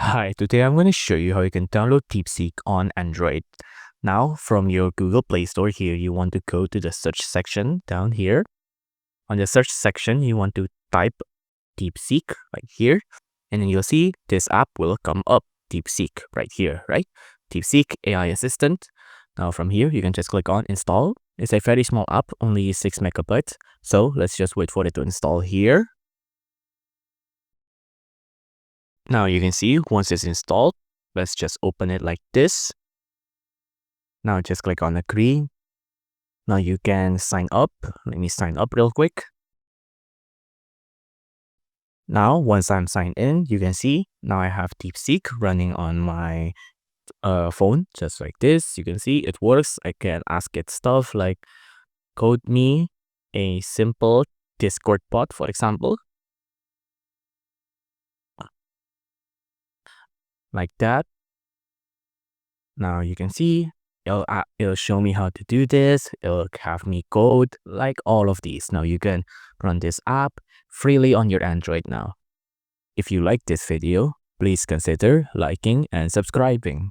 Hi, today I'm going to show you how you can download DeepSeek on Android. Now, from your Google Play Store here, you want to go to the search section down here. On the search section, you want to type DeepSeek right here, and then you'll see this app will come up, DeepSeek right here, right? DeepSeek AI Assistant. Now from here, you can just click on install. It's a very small app, only 6 megabytes. So let's just wait for it to install here. Now you can see once it's installed, let's just open it like this. Now just click on agree. Now you can sign up. Let me sign up real quick. Now once I'm signed in, you can see now I have DeepSeek running on my phone just like this. You can see it works. I can ask it stuff like code me a simple Discord bot, for example, like that. Now you can see it'll show me how to do this. It'll have me code like all of these. Now you can run this app freely on your Android now. If you like this video, please consider liking and subscribing.